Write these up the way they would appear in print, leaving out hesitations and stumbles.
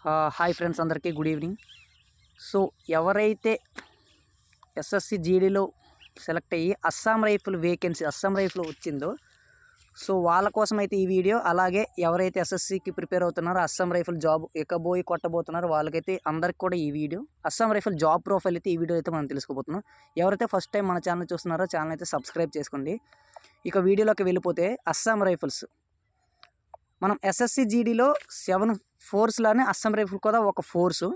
Hi friends, అందరికీ good evening. So ఎవరైతే SSC జీడీలో select అయ్యి Assam rifle vacancy Assam rifle వచ్చిందో సో వాళ్ళ కోసం అయితే ఈ వీడియో. అలాగే ఎవరైతే ఎస్ఎస్సికి ప్రిపేర్ అవుతున్నారో అస్సాం రైఫిల్ జాబ్ ఎక్కబోయి కొట్టబోతున్నారో వాళ్ళకైతే అందరికి కూడా ఈ video. Assam rifle job profile అయితే ఈ వీడియో అయితే మనం తెలుసుకోబోతున్నాం. ఎవరైతే ఫస్ట్ టైం మన ఛానల్ చూస్తున్నారో ఛానల్ అయితే సబ్స్క్రైబ్ చేసుకోండి. ఇక వీడియోలోకి వెళ్ళిపోతే అస్సాం రైఫిల్స్ మనం ఎస్ఎస్సి జీడీలో 7 ఫోర్స్లానే అస్సాం రైఫిల్ కూడా ఒక ఫోర్సు.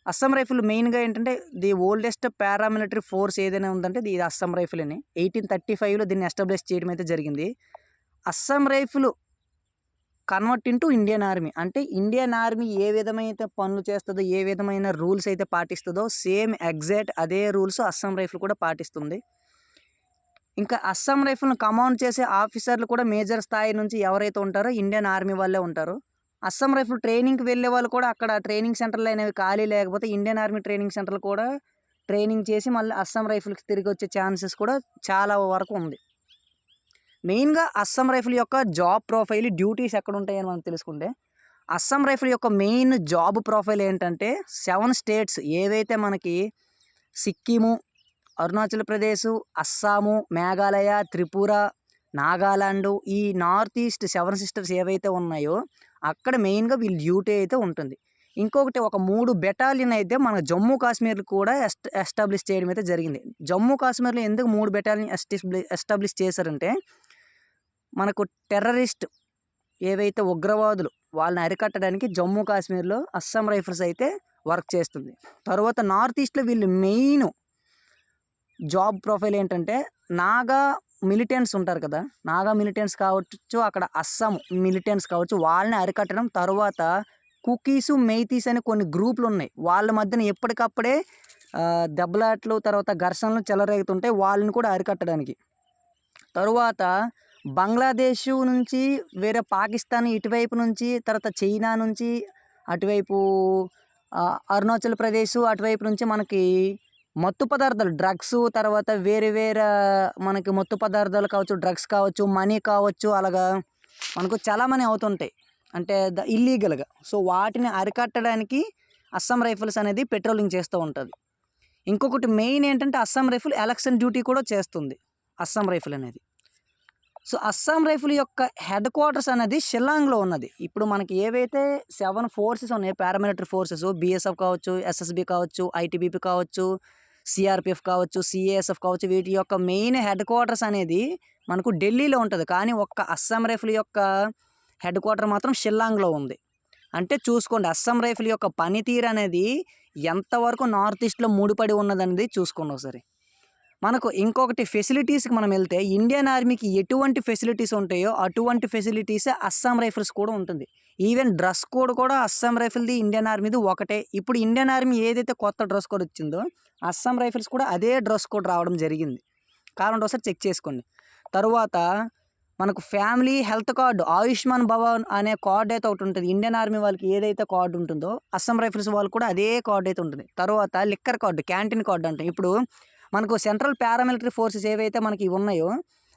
అస్సాం రైఫిల్ మెయిన్గా ఏంటంటే ది ఓల్డెస్ట్ పారామిలిటరీ ఫోర్స్ ఏదైనా ఉందంటే ఇది అస్సాం రైఫిల్ అని 1835లో దీన్ని ఎస్టాబ్లిష్ చేయడం అయితే జరిగింది. Assam rifle convert into Indian army, అంటే ఇండియన్ ఆర్మీ ఏ విధమైన పనులు చేస్తుందో, ఏ విధమైన రూల్స్ అయితే పాటిస్తుందో సేమ్ ఎగ్జాక్ట్ అదే రూల్స్ అస్సాం రైఫిల్ కూడా పాటిస్తుంది. ఇంకా అస్సాం రైఫిల్ను కమాండ్ చేసే ఆఫీసర్లు కూడా మేజర్ స్థాయి నుంచి ఎవరైతే ఉంటారో ఇండియన్ ఆర్మీ వాళ్ళే ఉంటారు. అస్సాం రైఫిల్ ట్రైనింగ్కి వెళ్ళే వాళ్ళు కూడా అక్కడ ట్రైనింగ్ సెంటర్లు అనేవి ఖాళీ లేకపోతే ఇండియన్ ఆర్మీ ట్రైనింగ్ సెంటర్లు కూడా ట్రైనింగ్ చేసి మళ్ళీ అస్సాం రైఫిల్కి తిరిగి వచ్చే ఛాన్సెస్ కూడా చాలా వరకు ఉంది. మెయిన్గా అస్సాం రైఫిల్ యొక్క జాబ్ ప్రొఫైల్, డ్యూటీస్ ఎక్కడ ఉంటాయని మనం తెలుసుకుంటే, అస్సాం రైఫిల్ యొక్క మెయిన్ జాబ్ ప్రొఫైల్ ఏంటంటే 7 స్టేట్స్ ఏవైతే మనకి సిక్కిము, అరుణాచల్ ప్రదేశ్, అస్సాము, మేఘాలయ, త్రిపుర, నాగాలాండ్, ఈ నార్త్ ఈస్ట్ 7 సిస్టర్స్ ఏవైతే ఉన్నాయో అక్కడ మెయిన్గా వీళ్ళ డ్యూటీ అయితే ఉంటుంది. ఇంకొకటి ఒక 3 బెటాలియన్ అయితే మన జమ్మూ కాశ్మీర్లు కూడా ఎస్టాబ్లిష్ చేయడం అయితే జరిగింది. జమ్మూ కాశ్మీర్లో ఎందుకు 3 బెటాలియన్ ఎస్టాబ్లిష్ చేశారంటే మనకు టెర్రరిస్ట్ ఏవైతే ఉగ్రవాదులు వాళ్ళని అరికట్టడానికి జమ్మూ కాశ్మీర్లో అస్సాం రైఫిల్స్ అయితే వర్క్ చేస్తుంది. తర్వాత నార్త్ ఈస్ట్లో వీళ్ళు మెయిన్ జాబ్ ప్రొఫైల్ ఏంటంటే నాగా మిలిటెంట్స్ ఉంటారు కదా, నాగా మిలిటెంట్స్ కావచ్చు, అక్కడ అస్సాం మిలిటెంట్స్ కావచ్చు, వాళ్ళని అరికట్టడం. తర్వాత కుకీసు, మెయితీస్ అని కొన్ని గ్రూపులు ఉన్నాయి, వాళ్ళ మధ్యన ఎప్పటికప్పుడే దెబ్బలాట్లు తర్వాత ఘర్షణలు చెలరేగుతుంటాయి, వాళ్ళని కూడా అరికట్టడానికి. తరువాత బంగ్లాదేశ్ నుంచి వేరే పాకిస్తాన్ ఇటువైపు నుంచి, తర్వాత చైనా నుంచి అటువైపు అరుణాచల్ ప్రదేశ్ అటువైపు నుంచి మనకి మత్తు పదార్థాలు, డ్రగ్స్, తర్వాత వేరే వేరే మనకి మత్తు పదార్థాలు కావచ్చు, డ్రగ్స్ కావచ్చు, మనీ కావచ్చు, అలాగా మనకు చలామణి అవుతుంటాయి అంటే ఇల్లీగల్గా. సో వాటిని అరికట్టడానికి అస్సాం రైఫిల్స్ అనేది పెట్రోలింగ్ చేస్తూ ఉంటుంది. ఇంకొకటి మెయిన్ ఏంటంటే అస్సాం రైఫిల్ ఎలక్షన్ డ్యూటీ కూడా చేస్తుంది అస్సాం రైఫిల్ అనేది. సో అస్సాం రైఫిల్ యొక్క హెడ్ క్వార్టర్స్ అనేది షిల్లాంగ్లో ఉన్నది. ఇప్పుడు మనకి ఏవైతే 7 ఫోర్సెస్ ఉన్నాయో పారామిలిటరీ ఫోర్సెస్, బీఎస్ఎఫ్ కావచ్చు, ఎస్ఎస్బి కావచ్చు, ఐటీబీపీ కావచ్చు, సిఆర్పిఎఫ్ కావచ్చు, సిఏఎస్ఎఫ్ కావచ్చు, వీటి యొక్క మెయిన్ హెడ్ క్వార్టర్స్ అనేది మనకు ఢిల్లీలో ఉంటుంది. కానీ ఒక్క అస్సాం రైఫిల్ యొక్క హెడ్ క్వార్టర్ మాత్రం షిల్లాంగ్లో ఉంది. అంటే చూసుకోండి అస్సాం రైఫిల్ యొక్క పనితీరు అనేది ఎంతవరకు నార్త్ ఈస్ట్లో ముడిపడి ఉన్నదనేది చూసుకోండి ఒకసారి. మనకు ఇంకొకటి ఫెసిలిటీస్కి మనం వెళ్తే ఇండియన్ ఆర్మీకి ఎటువంటి ఫెసిలిటీస్ ఉంటాయో అటువంటి ఫెసిలిటీస్ అస్సాం రైఫిల్స్ కూడా ఉంటుంది. ఈవెన్ డ్రెస్ కోడ్ కూడా అస్సాం రైఫిల్ది ఇండియన్ ఆర్మీది ఒకటే. ఇప్పుడు ఇండియన్ ఆర్మీ ఏదైతే కొత్త డ్రెస్ కోడ్ వచ్చిందో అస్సాం రైఫిల్స్ కూడా అదే డ్రెస్ కోడ్ రావడం జరిగింది. కావాలంటే ఒకసారి చెక్ చేసుకోండి. తరువాత మనకు family health card, Ayushman Bhavan అనే కార్డు అయితే ఒకటి ఉంటుంది. ఇండియన్ ఆర్మీ వాళ్ళకి ఏదైతే కార్డు ఉంటుందో అస్సాం రైఫిల్స్ వాళ్ళు కూడా అదే కార్డు అయితే ఉంటుంది. తర్వాత లిక్కర్ కార్డు, క్యాంటీన్ కార్డు అంటే ఇప్పుడు మనకు సెంట్రల్ పారామిలిటరీ ఫోర్సెస్ ఏవైతే మనకి ఉన్నాయో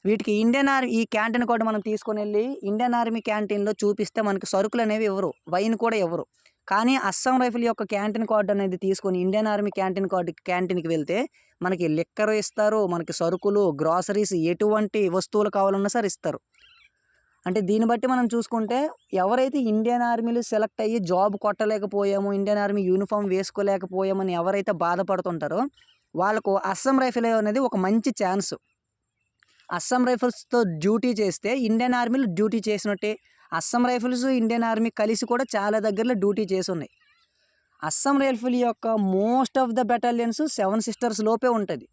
వీటికి ఇండియన్ ఆర్మీ ఈ క్యాంటీన్ కార్డు మనం తీసుకొని వెళ్ళి ఇండియన్ ఆర్మీ క్యాంటీన్లో చూపిస్తే మనకి సరుకులు అనేవి ఇవ్వరు, వైన్ కూడా ఇవ్వరు. కానీ అస్సాం రైఫిల్ యొక్క క్యాంటీన్ కార్డు అనేది తీసుకొని ఇండియన్ ఆర్మీ క్యాంటీన్కి వెళ్తే మనకి లిక్కర్ ఇస్తారు, మనకి సరుకులు, గ్రాసరీస్, ఎటువంటి వస్తువులు కావాలన్నా సరే ఇస్తారు. అంటే దీన్ని బట్టి మనం చూసుకుంటే ఎవరైతే ఇండియన్ ఆర్మీలో సెలెక్ట్ అయ్యి జాబ్ కొట్టలేకపోయాము, ఇండియన్ ఆర్మీ యూనిఫామ్ వేసుకోలేకపోయామని ఎవరైతే బాధపడుతుంటారో వాళ్ళకు అస్సాం రైఫిల్ అనేది ఒక మంచి ఛాన్స్. అస్సాం రైఫిల్స్తో డ్యూటీ చేస్తే ఇండియన్ ఆర్మీలో డ్యూటీ చేసినట్టే. అస్సాం రైఫిల్స్ ఇండియన్ ఆర్మీ కలిసి కూడా చాలా దగ్గరలో డ్యూటీ చేసి ఉన్నాయి. అస్సాం రైఫిల్ యొక్క most of the battalions 7 sisters లోపే ఉంటుంది.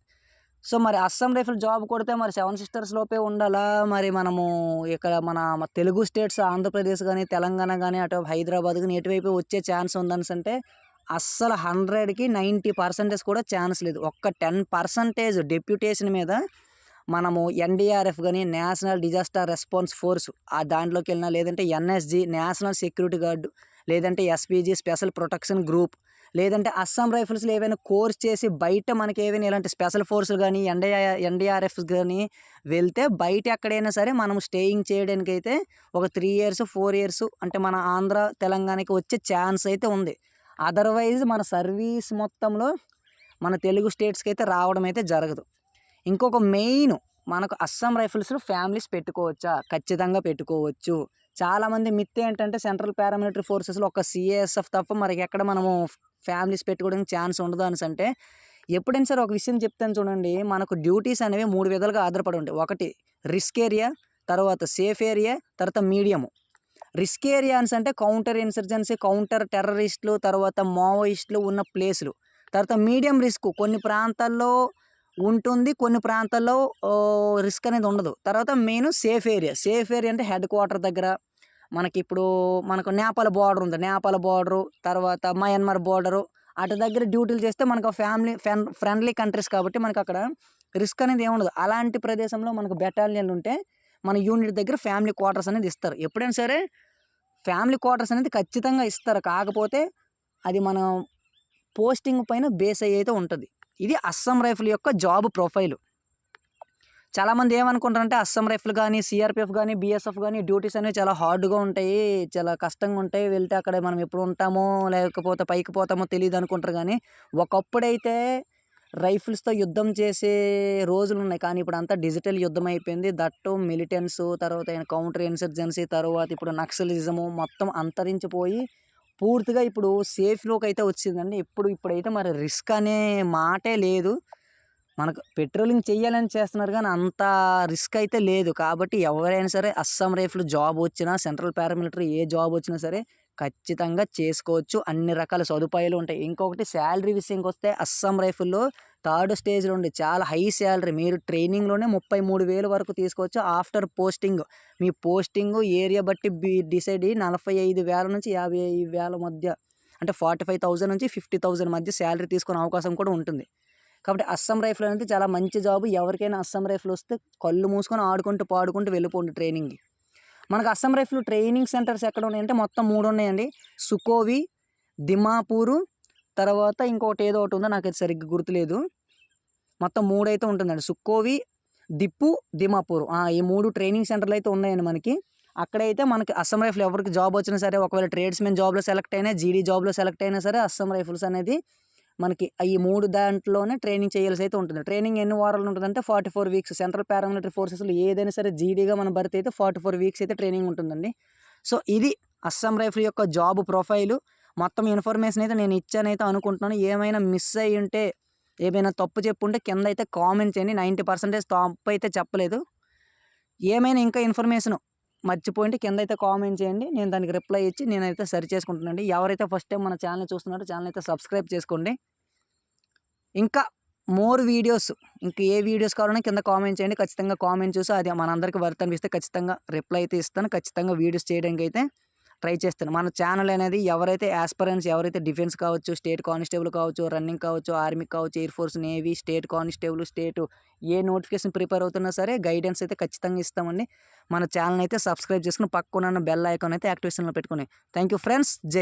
సో మరి అస్సాం రైఫిల్ జాబ్ కొడితే మరి 7 సిస్టర్స్ లోపే ఉండాలా? మరి మనము ఇక్కడ మన తెలుగు స్టేట్స్ ఆంధ్రప్రదేశ్ కానీ తెలంగాణ కానీ అటు హైదరాబాద్ కానీ ఎటువైపు వచ్చే ఛాన్స్ ఉందని అంటే అస్సలు 100కి 90% కూడా ఛాన్స్ లేదు. ఒక్క 10% డెప్యూటేషన్ మీద మనము ఎన్డీఆర్ఎఫ్ కానీ నేషనల్ డిజాస్టర్ రెస్పాన్స్ ఫోర్స్ ఆ దాంట్లోకి వెళ్ళినా, లేదంటే ఎన్ఎస్జి నేషనల్ సెక్యూరిటీ గార్డు, లేదంటే ఎస్పీజీ స్పెషల్ ప్రొటెక్షన్ గ్రూప్, లేదంటే అస్సాం రైఫిల్స్లో ఏవైనా కోర్స్ చేసి బయట మనకి ఏవైనా ఇలాంటి స్పెషల్ ఫోర్సులు కానీ ఎన్డీఆర్ఎఫ్ కానీ వెళ్తే బయట ఎక్కడైనా సరే మనం స్టేయింగ్ చేయడానికి అయితే ఒక 3 ఇయర్స్ 4 ఇయర్స్ అంటే మన ఆంధ్ర తెలంగాణకి వచ్చే ఛాన్స్ అయితే ఉంది. అదర్వైజ్ మన సర్వీస్ మొత్తంలో మన తెలుగు స్టేట్స్కి అయితే రావడం అయితే జరగదు. ఇంకొక మెయిన్ మనకు అస్సాం రైఫిల్స్లో ఫ్యామిలీస్ పెట్టుకోవచ్చా? ఖచ్చితంగా పెట్టుకోవచ్చు. చాలామంది మిత్ ఏంటంటే సెంట్రల్ పారామిలిటరీ ఫోర్సెస్లో ఒక సిఏఎస్ఎఫ్ తప్ప మనకి ఎక్కడ మనము ఫ్యామిలీస్ పెట్టుకోవడానికి ఛాన్స్ ఉండదు అనేసి అంటే, ఎప్పుడైనా సరే ఒక విషయం చెప్తాను చూడండి. మనకు డ్యూటీస్ అనేవి 3 విధాలుగా ఆధారపడి ఉంటాయి. ఒకటి రిస్క్ ఏరియా, తర్వాత సేఫ్ ఏరియా, తర్వాత మీడియము. రిస్క్ ఏరియాస్ అంటే కౌంటర్ ఇన్సర్జెన్సీ, కౌంటర్ టెర్రరిస్టులు, తర్వాత మావోయిస్టులు ఉన్న ప్లేసులు. తర్వాత మీడియం రిస్క్ కొన్ని ప్రాంతాల్లో ఉంటుంది, కొన్ని ప్రాంతాల్లో రిస్క్ అనేది ఉండదు. తర్వాత main safe area. Safe area అంటే హెడ్ క్వార్టర్ దగ్గర మనకు నేపాల్ బార్డర్ ఉంది. నేపాల్ బార్డరు, తర్వాత మయన్మార్ బార్డరు అటు దగ్గర డ్యూటీలు చేస్తే మనకు ఫ్రెండ్లీ కంట్రీస్ కాబట్టి మనకు అక్కడ రిస్క్ అనేది ఏముండదు. అలాంటి ప్రదేశంలో మనకు బెటాలియన్లు ఉంటే మన యూనిట్ దగ్గర ఫ్యామిలీ క్వార్టర్స్ అనేది ఇస్తారు. ఎప్పుడైనా సరే ఫ్యామిలీ క్వార్టర్స్ అనేది ఖచ్చితంగా ఇస్తారు. కాకపోతే అది మన పోస్టింగ్ పైన బేస్ అయ్యి అయితే ఉంటుంది. ఇది అస్సాం రైఫిల్ యొక్క జాబ్ ప్రొఫైలు. చాలామంది ఏమనుకుంటారంటే అస్సాం రైఫిల్ కానీ, సిఆర్పిఎఫ్ కానీ, బీఎస్ఎఫ్ కానీ డ్యూటీస్ అనేవి చాలా హార్డ్గా ఉంటాయి, చాలా కష్టంగా ఉంటాయి, వెళ్తే అక్కడ మనం ఎప్పుడు ఉంటామో లేకపోతే పైకి పోతామో తెలియదు అనుకుంటారు. కానీ ఒకప్పుడైతే రైఫిల్స్తో యుద్ధం చేసే రోజులు ఉన్నాయి. కానీ ఇప్పుడు అంతా డిజిటల్ యుద్ధం అయిపోయింది. దట్టు మిలిటెన్స్, తర్వాత కౌంటర్ ఇన్సర్జెన్సీ, తర్వాత ఇప్పుడు నక్సలిజము మొత్తం అంతరించిపోయి పూర్తిగా ఇప్పుడు సేఫ్లోకి అయితే వచ్చిందండి. ఇప్పుడైతే మరి రిస్క్ అనే మాటే లేదు. మనకు పెట్రోలింగ్ చేయాలని చేస్తున్నారు కానీ అంత రిస్క్ అయితే లేదు. కాబట్టి ఎవరైనా సరే అస్సాం రైఫిల్ జాబ్ వచ్చినా, సెంట్రల్ పారామిలిటరీ ఏ జాబ్ వచ్చినా సరే ఖచ్చితంగా చేసుకోవచ్చు. అన్ని రకాల సదుపాయాలు ఉంటాయి. ఇంకొకటి శాలరీ విషయంకి వస్తే అస్సాం రైఫిల్లో 3rd స్టేజ్లో ఉండి చాలా హై శాలరీ. మీరు ట్రైనింగ్లోనే 33,000 వరకు తీసుకోవచ్చు. ఆఫ్టర్ పోస్టింగ్ మీ పోస్టింగ్ ఏరియా బట్టి డిసైడ్ అయ్యి 45,000 నుంచి 50,000 మధ్య, అంటే 45,000 నుంచి 50,000 మధ్య శాలరీ తీసుకునే అవకాశం కూడా ఉంటుంది. కాబట్టి అస్సాం రైఫిల్ అనేది చాలా మంచి జాబ్. ఎవరికైనా అస్సాం రైఫిల్ వస్తే కళ్ళు మూసుకొని ఆడుకుంటూ పాడుకుంటూ వెళ్ళిపోండి ట్రైనింగ్కి. మనకు అస్సాం రైఫిల్ ట్రైనింగ్ సెంటర్స్ ఎక్కడ ఉన్నాయంటే మొత్తం 3 ఉన్నాయండి. సుకోవి, దిమాపూరు, తర్వాత ఇంకొకటి ఏదో ఒకటి ఉందో నాకైతే సరిగ్గా గుర్తులేదు. మొత్తం 3 అయితే ఉంటుందండి. సుకోవి, దిప్పు, దిమాపూరు ఈ 3 ట్రైనింగ్ సెంటర్లు అయితే ఉన్నాయండి మనకి. అక్కడైతే మనకి అస్సాం రైఫిల్ ఎవరికి జాబ్ వచ్చినా సరే, ఒకవేళ ట్రేడ్స్మెన్ జాబ్లో సెలెక్ట్ అయినా, జీడీ జాబ్లో సెలెక్ట్ అయినా సరే అస్సాం రైఫిల్స్ అనేది మనకి ఈ 3 దాంట్లోనే ట్రైనింగ్ చేయాల్సి అయితే ఉంటుంది. ట్రైనింగ్ ఎన్ని వారాలు ఉంటుందంటే 44 వీక్స్. సెంట్రల్ పారామిలిటరీ ఫోర్సెస్లో ఏదైనా సరే జీడీగా మన భర్తీ అయితే 44 వీక్స్ అయితే ట్రైనింగ్ ఉంటుందండి. సో ఇది అస్సాం రైఫిల్ యొక్క జాబ్ ప్రొఫైలు. మొత్తం ఇన్ఫర్మేషన్ అయితే నేను ఇచ్చానైతే అనుకుంటున్నాను. ఏమైనా మిస్ అయ్యి ఉంటే, ఏమైనా తప్పు చెప్పుంటే కింద అయితే కామెంట్ చేయండి. 90% తప్పు అయితే చెప్పలేదు. ఏమైనా ఇంకా ఇన్ఫర్మేషన్ మర్చిపోయింటే కింద అయితే కామెంట్ చేయండి. నేను దానికి రిప్లై ఇచ్చి నేనైతే సరి చేసుకుంటానండి. ఎవరైతే ఫస్ట్ టైం మన ఛానల్ చూస్తున్నారో ఛానల్ అయితే సబ్స్క్రైబ్ చేసుకోండి. ఇంకా మోర్ వీడియోస్, ఇంకా ఏ వీడియోస్ కావాలన్నా కింద కామెంట్ చేయండి. ఖచ్చితంగా కామెంట్ చూసి అది మనందరికీ వర్త్ అనిపిస్తే ఖచ్చితంగా రిప్లై అయితే ఇస్తాను. ఖచ్చితంగా వీడియోస్ చేయడానికి అయితే ట్రై చేస్తాను. మన ఛానల్ అనేది ఎవరైతే యాస్పరెంట్స్, ఎవరైతే డిఫెన్స్ కావచ్చు, స్టేట్ కానిస్టేబుల్ కావచ్చు, రన్నింగ్ కావచ్చు, ఆర్మీ కావచ్చు, air force, navy, state constable, state ఏ నోటిఫికేషన్ ప్రిపేర్ అవుతున్నా సరే గైడెన్స్ అయితే ఖచ్చితంగా ఇస్తామండి. మన ఛానల్ అయితే సబ్స్క్రైబ్ చేసుకుని పక్కన బెల్ ఐకాన్ అయితే యాక్టివేషన్లో పెట్టుకుని. Thank you friends. జై హింద్.